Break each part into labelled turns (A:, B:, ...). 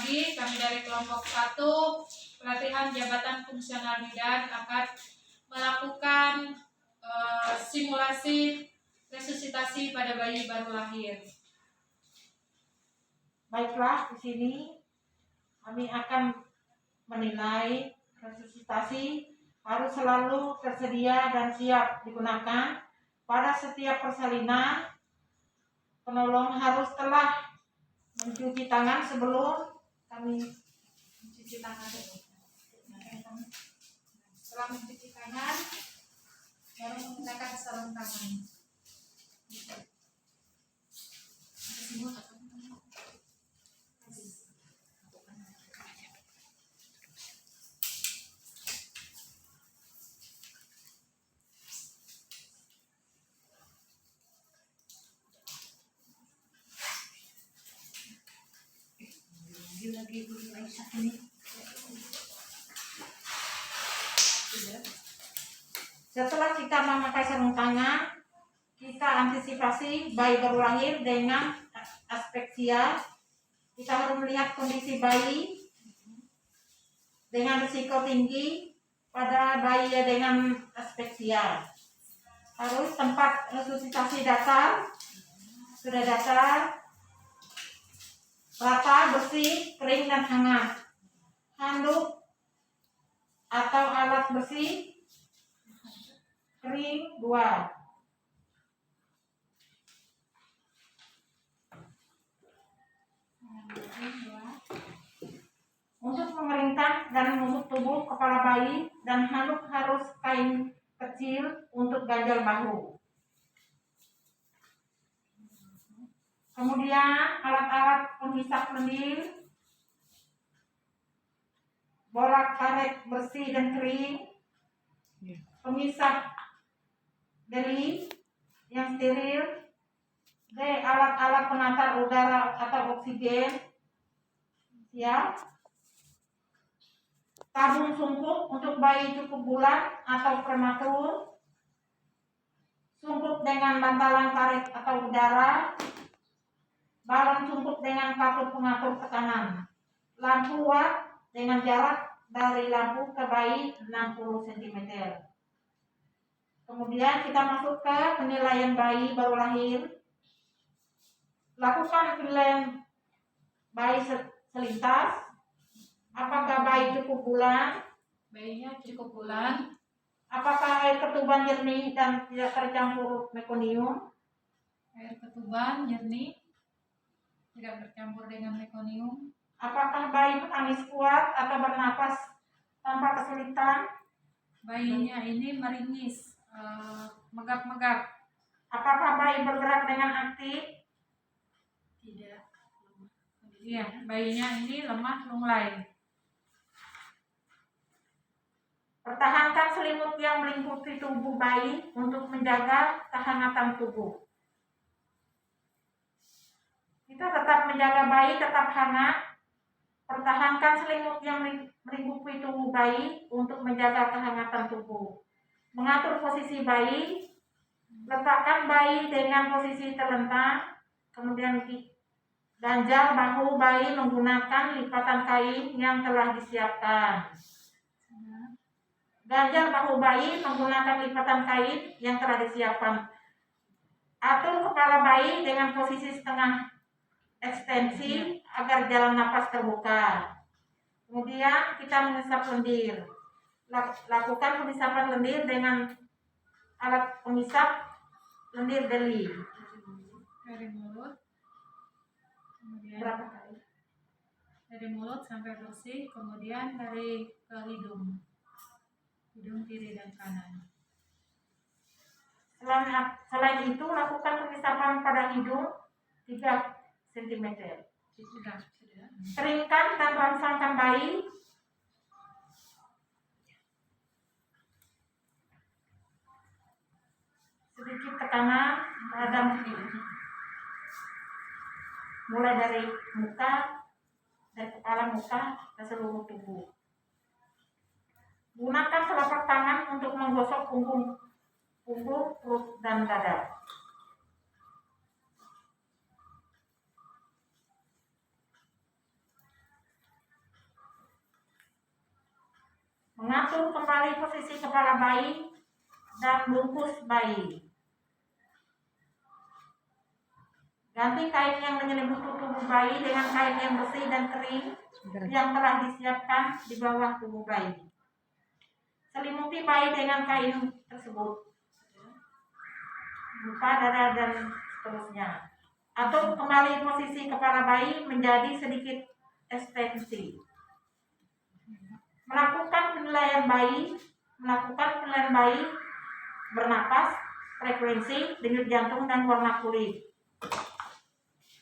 A: pagi kami dari kelompok 1 pelatihan jabatan fungsional bidan akan melakukan simulasi resusitasi pada bayi baru lahir.
B: Baiklah, di sini kami akan menilai resusitasi harus selalu tersedia dan siap digunakan pada setiap persalinan. Penolong harus telah mencuci tangan sebelum kami mencuci tangan.
A: Setelah mencuci tangan, baru menggunakan sarung tangan.
B: Lagi Aisyah ini. Setelah kita memakai sarung tangan, kita antisipasi bayi baru lahir dengan aspeksia. Kita harus melihat kondisi bayi dengan risiko tinggi pada bayi dengan aspeksia. Harus tempat resusitasi datar, sudah datar, rata, bersih, kering dan hangat. Handuk atau alat bersih kering 2. Untuk mengeringkan dan menutup tubuh kepala bayi, dan handuk harus kain kecil untuk ganjal bahu. Kemudian alat-alat penghisap lendir, borak karet bersih dan kering, penghisap geli yang steril, D. Alat-alat pengantar udara atau oksigen siap, tabung sungkup untuk bayi cukup bulan atau prematur, sungkup dengan bantalan karet atau udara, balon sungkup dengan kartu pengatur tekanan, lampu watt dengan jarak dari lampu ke bayi 60 cm. Kemudian kita masuk ke penilaian bayi baru lahir. Lakukan penilaian bayi selintas. Apakah bayi cukup bulan?
A: Bayinya cukup bulan.
B: Apakah air ketuban jernih dan tidak tercampur mekonium?
A: Air ketuban jernih, tidak bercampur dengan mekonium.
B: Apakah bayi menangis kuat atau bernapas tanpa kesulitan?
A: Bayinya ini meringis, megap-megap.
B: Apakah bayi bergerak dengan aktif?
A: Tidak. Iya, bayinya ini lemah lunglai.
B: Pertahankan selimut yang melingkupi tubuh bayi untuk menjaga kehangatan tubuh. Kita tetap menjaga bayi tetap hangat. Pertahankan selimut yang melingkupi tubuh bayi untuk menjaga kehangatan tubuh. Mengatur posisi bayi. Letakkan bayi dengan posisi terlentang. Kemudian ganjal bahu bayi menggunakan lipatan kain yang telah disiapkan. Ganjal bahu bayi menggunakan lipatan kain yang telah disiapkan. Atur kepala bayi dengan posisi setengah ekstensi agar jalan napas terbuka. Kemudian kita menghisap lendir. Lakukan penghisapan lendir dengan alat penghisap lendir geli.
A: Dari mulut. Kemudian
B: Berapa kali?
A: dari mulut sampai bersih, kemudian dari ke hidung kiri dan kanan.
B: Selain itu, lakukan penghisapan pada hidung 3 cm.
A: Sudah.
B: Keringkan dan rangsangkan bayi. Sedikit tekanan terhadap mulai dari muka dan kepala muka ke seluruh tubuh. Gunakan telapak tangan untuk menggosok punggung, perut, dan dada. mengatur kembali posisi kepala bayi dan bungkus bayi. Ganti kain yang menyelimuti tubuh bayi dengan kain yang bersih dan kering yang telah disiapkan di bawah tubuh bayi. Selimuti bayi dengan kain tersebut, muka, dada, dan seterusnya. Atur kembali posisi kepala bayi menjadi sedikit ekstensi. Melakukan penilaian bayi bernapas, frekuensi, denyut jantung, dan warna kulit.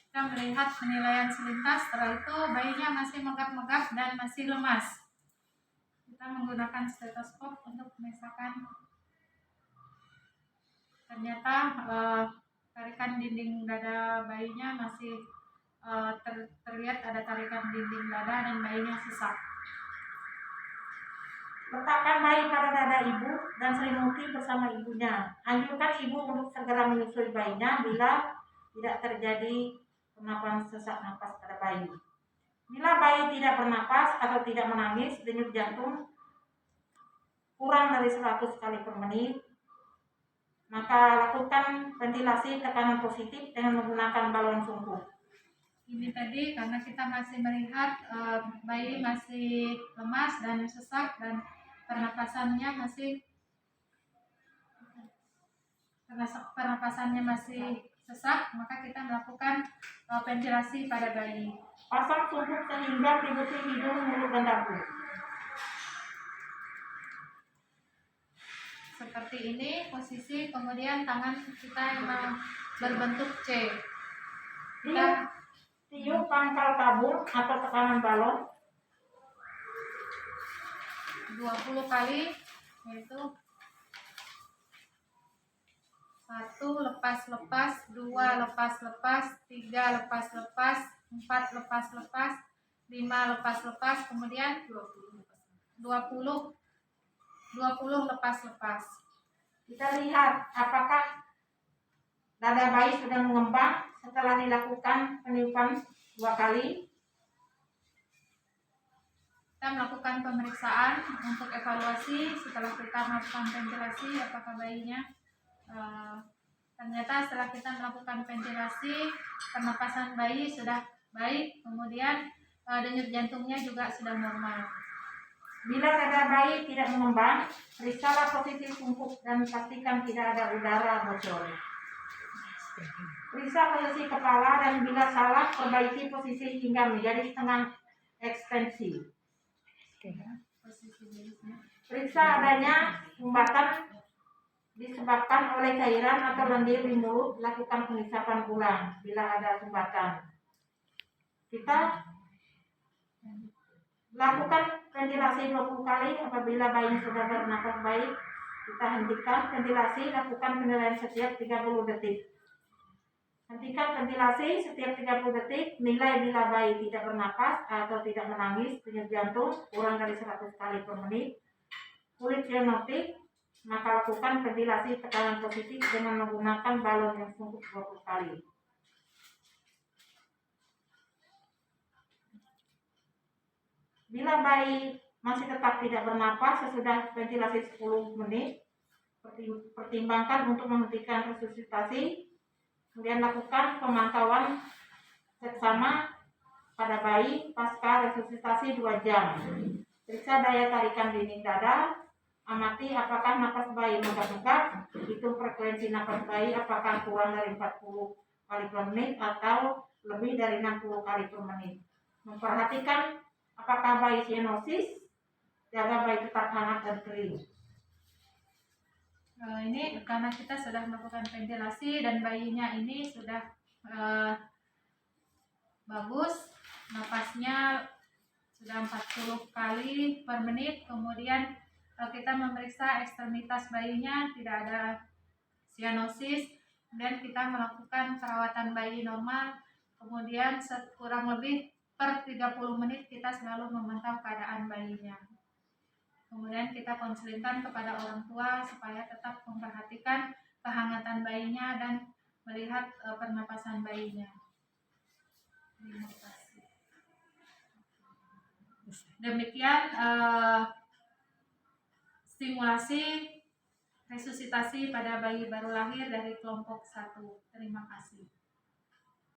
A: Kita melihat penilaian selintas, setelah itu bayinya masih megap-megap dan masih lemas. Kita menggunakan stetoskop untuk memeriksakan. Ternyata tarikan dinding dada bayinya masih terlihat ada tarikan dinding dada dan bayinya sesak.
B: Letakkan bayi pada dada ibu dan selimuti bersama ibunya. Anjurkan ibu untuk segera menyusui bayinya bila tidak terjadi penapasan sesak napas pada bayi. Bila bayi tidak bernapas atau tidak menangis, denyut jantung kurang dari 100 kali per menit, maka lakukan ventilasi tekanan positif dengan menggunakan balon sungguh.
A: Ini tadi karena kita masih melihat bayi masih lemas dan sesak dan pernapasannya masih sesak, maka kita melakukan ventilasi pada bayi.
B: Pasang sumpup sehingga meliputi hidung, mulut, dan dagu.
A: Seperti ini posisi, kemudian tangan kita yang berbentuk C. Kita
B: tiup pangkal tabung atau tekanan balon
A: 20 kali, yaitu 1 lepas-lepas, 2 lepas-lepas, 3 lepas-lepas, 4 lepas-lepas, 5 lepas-lepas, kemudian 20 lepas-lepas.
B: Kita lihat apakah dada bayi sudah mengembang setelah dilakukan peniupan 2 kali.
A: Kita melakukan pemeriksaan untuk evaluasi setelah kita melakukan ventilasi apakah bayinya ternyata setelah kita melakukan ventilasi pernapasan bayi sudah baik, kemudian denyut jantungnya juga sudah normal.
B: Bila dada bayi tidak mengembang, periksalah posisi sungkup dan pastikan tidak ada udara bocor. Periksa posisi kepala dan bila salah perbaiki posisi hingga menjadi setengah ekstensi. Periksa adanya sumbatan disebabkan oleh cairan atau lendir di mulut, lakukan pengisapan ulang bila ada sumbatan. Kita lakukan ventilasi 20 kali. Apabila bayi sudah bernapas baik, kita hentikan ventilasi, lakukan penilaian setiap 30 detik. Hentikan ventilasi setiap 30 detik, nilai bila bayi tidak bernapas atau tidak menangis, denyut jantung kurang dari 100 kali per menit, kulit cyanotik, maka lakukan ventilasi tekanan positif dengan menggunakan balon yang sungguh 20 kali. Bila bayi masih tetap tidak bernapas sesudah ventilasi 10 menit, pertimbangkan untuk menghentikan resusitasi. Kemudian lakukan pemantauan seksama pada bayi pasca resusitasi 2 jam. Periksa daya tarikan dinding dada, amati apakah napas bayi megap-megap, hitung frekuensi napas bayi apakah kurang dari 40 kali per menit atau lebih dari 60 kali per menit. Memperhatikan apakah bayi cyanosis, jaga bayi tetap hangat dan kering.
A: Ini karena kita sudah melakukan ventilasi dan bayinya ini sudah bagus, napasnya sudah 40 kali per menit, kemudian kita memeriksa ekstremitas bayinya tidak ada cyanosis, dan kita melakukan perawatan bayi normal, kemudian kurang lebih per 30 menit kita selalu memantau keadaan bayinya. Kemudian kita konselingan kepada orang tua supaya tetap memperhatikan kehangatan bayinya dan melihat pernapasan bayinya. Demikian stimulasi resusitasi pada bayi baru lahir dari kelompok 1. Terima kasih.